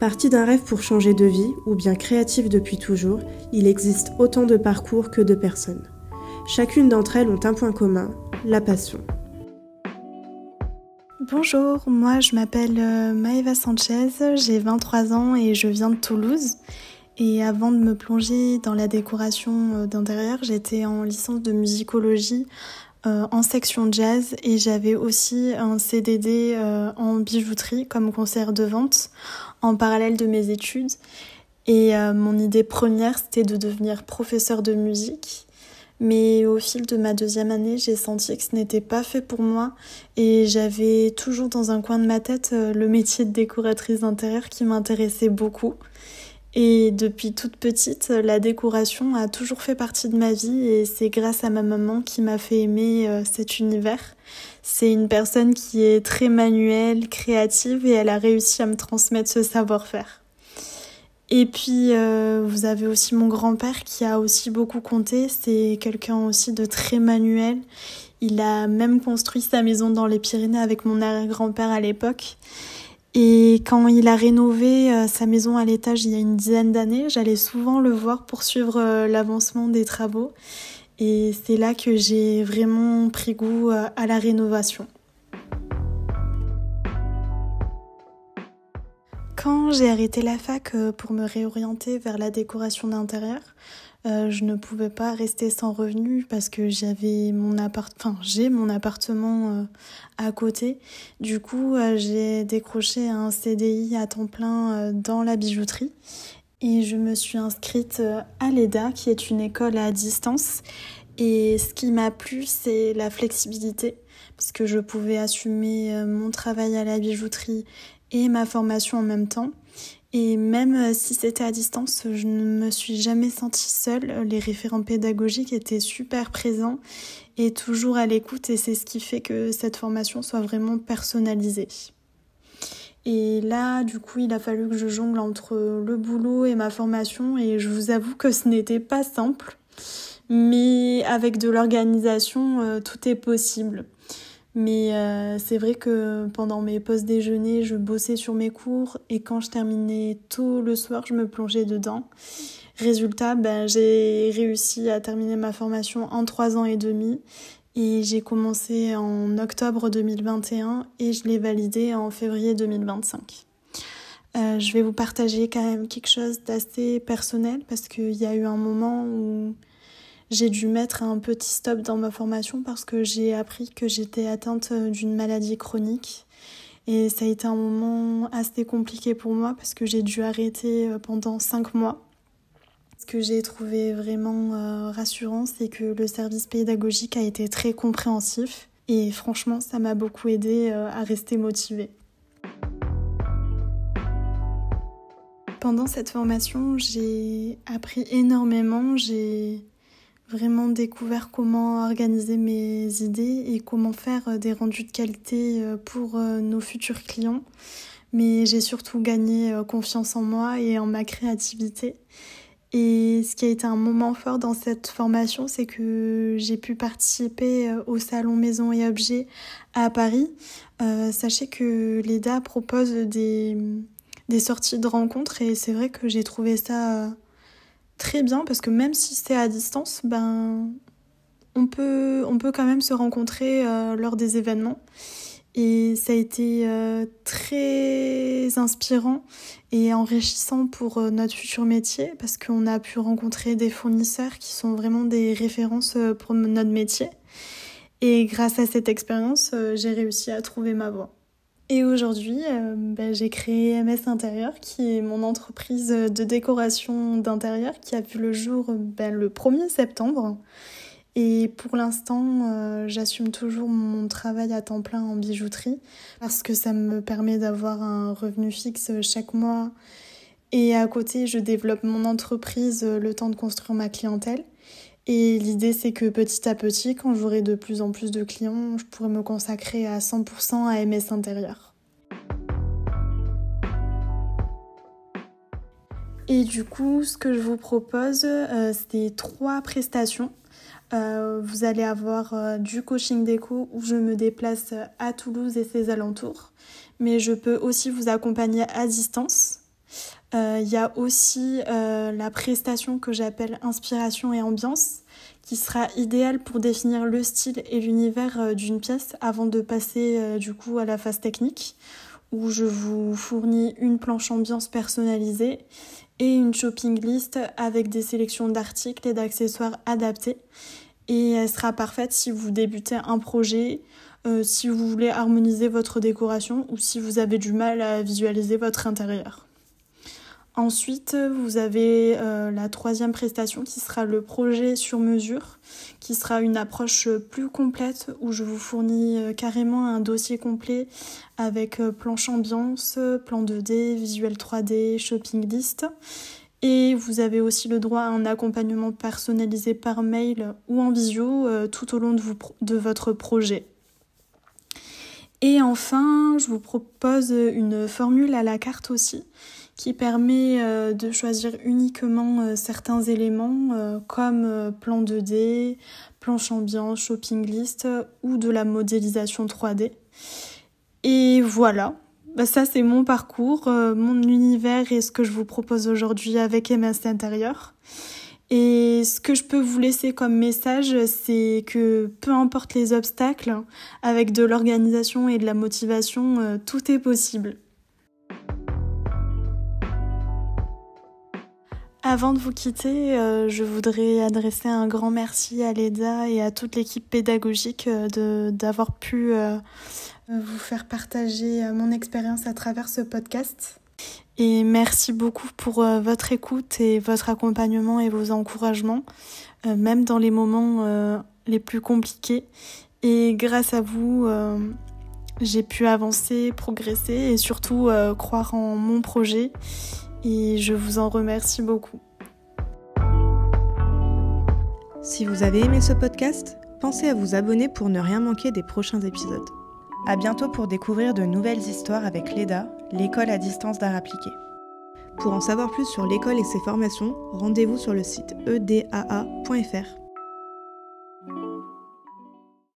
Parti d'un rêve pour changer de vie, ou bien créatif depuis toujours, il existe autant de parcours que de personnes. Chacune d'entre elles ont un point commun, la passion. Bonjour, moi je m'appelle Maëva Sanchez, j'ai 23 ans et je viens de Toulouse. Et avant de me plonger dans la décoration d'intérieur, j'étais en licence de musicologie en section jazz et j'avais aussi un CDD en bijouterie comme conseillère de vente en parallèle de mes études. Et mon idée première, c'était de devenir professeure de musique. Mais au fil de ma deuxième année, j'ai senti que ce n'était pas fait pour moi et j'avais toujours dans un coin de ma tête le métier de décoratrice d'intérieur qui m'intéressait beaucoup. Et depuis toute petite, la décoration a toujours fait partie de ma vie et c'est grâce à ma maman qui m'a fait aimer cet univers. C'est une personne qui est très manuelle, créative et elle a réussi à me transmettre ce savoir-faire. Et puis, vous avez aussi mon grand-père qui a aussi beaucoup compté. C'est quelqu'un aussi de très manuel. Il a même construit sa maison dans les Pyrénées avec mon arrière-grand-père à l'époque. Et quand il a rénové sa maison à l'étage il y a une dizaine d'années, j'allais souvent le voir pour suivre l'avancement des travaux. Et c'est là que j'ai vraiment pris goût à la rénovation. Quand j'ai arrêté la fac pour me réorienter vers la décoration d'intérieur, je ne pouvais pas rester sans revenu parce que j'ai mon appartement à côté. Du coup, j'ai décroché un CDI à temps plein dans la bijouterie et je me suis inscrite à l'EDA, qui est une école à distance. Et ce qui m'a plu, c'est la flexibilité, parce que je pouvais assumer mon travail à la bijouterie et ma formation en même temps. Et même si c'était à distance, je ne me suis jamais sentie seule. Les référents pédagogiques étaient super présents et toujours à l'écoute, et c'est ce qui fait que cette formation soit vraiment personnalisée. Et là, du coup, il a fallu que je jongle entre le boulot et ma formation, et je vous avoue que ce n'était pas simple. Mais avec de l'organisation, tout est possible. Mais c'est vrai que pendant mes pauses déjeuner, je bossais sur mes cours et quand je terminais tôt le soir, je me plongeais dedans. Résultat, j'ai réussi à terminer ma formation en 3 ans et demi et j'ai commencé en octobre 2021 et je l'ai validée en février 2025. Je vais vous partager quand même quelque chose d'assez personnel parce qu'il y a eu un moment où j'ai dû mettre un petit stop dans ma formation parce que j'ai appris que j'étais atteinte d'une maladie chronique. Et ça a été un moment assez compliqué pour moi parce que j'ai dû arrêter pendant 5 mois. Ce que j'ai trouvé vraiment rassurant, c'est que le service pédagogique a été très compréhensif. Et franchement, ça m'a beaucoup aidée à rester motivée. Pendant cette formation, j'ai appris énormément. J'ai vraiment découvert comment organiser mes idées et comment faire des rendus de qualité pour nos futurs clients. Mais j'ai surtout gagné confiance en moi et en ma créativité. Et ce qui a été un moment fort dans cette formation, c'est que j'ai pu participer au salon Maison et Objets à Paris. Sachez que l'EDA propose des sorties de rencontres et c'est vrai que j'ai trouvé ça très bien parce que même si c'est à distance, on peut quand même se rencontrer lors des événements. Et ça a été très inspirant et enrichissant pour notre futur métier parce qu'on a pu rencontrer des fournisseurs qui sont vraiment des références pour notre métier. Et grâce à cette expérience, j'ai réussi à trouver ma voie. Et aujourd'hui, j'ai créé MS Intérieur, qui est mon entreprise de décoration d'intérieur qui a vu le jour le 1er septembre. Et pour l'instant, j'assume toujours mon travail à temps plein en bijouterie parce que ça me permet d'avoir un revenu fixe chaque mois. Et à côté, je développe mon entreprise le temps de construire ma clientèle. Et l'idée, c'est que petit à petit, quand j'aurai de plus en plus de clients, je pourrai me consacrer à 100% à MS Intérieur. Et du coup, ce que je vous propose, c'est 3 prestations. Vous allez avoir du coaching déco où je me déplace à Toulouse et ses alentours. Mais je peux aussi vous accompagner à distance. Il y a aussi la prestation que j'appelle inspiration et ambiance, qui sera idéale pour définir le style et l'univers d'une pièce avant de passer du coup à la phase technique, où je vous fournis une planche ambiance personnalisée et une shopping list avec des sélections d'articles et d'accessoires adaptés. Et elle sera parfaite si vous débutez un projet, si vous voulez harmoniser votre décoration ou si vous avez du mal à visualiser votre intérieur. Ensuite, vous avez la troisième prestation qui sera le projet sur mesure, qui sera une approche plus complète où je vous fournis carrément un dossier complet avec planche ambiance, plan 2D, visuel 3D, shopping list. Et vous avez aussi le droit à un accompagnement personnalisé par mail ou en visio tout au long de votre projet. Et enfin, je vous propose une formule à la carte aussi, qui permet de choisir uniquement certains éléments comme plan 2D, planche ambiance, shopping list ou de la modélisation 3D. Et voilà, ça c'est mon parcours, mon univers et ce que je vous propose aujourd'hui avec MS Intérieur. Et ce que je peux vous laisser comme message, c'est que peu importe les obstacles, avec de l'organisation et de la motivation, tout est possible. Avant de vous quitter, je voudrais adresser un grand merci à Leda et à toute l'équipe pédagogique d'avoir pu vous faire partager mon expérience à travers ce podcast. Et merci beaucoup pour votre écoute et votre accompagnement et vos encouragements, même dans les moments les plus compliqués. Et grâce à vous, j'ai pu avancer, progresser et surtout croire en mon projet. Et je vous en remercie beaucoup. Si vous avez aimé ce podcast, pensez à vous abonner pour ne rien manquer des prochains épisodes. À bientôt pour découvrir de nouvelles histoires avec l'EDA, l'école à distance d'art appliqué. Pour en savoir plus sur l'école et ses formations, rendez-vous sur le site edaa.fr.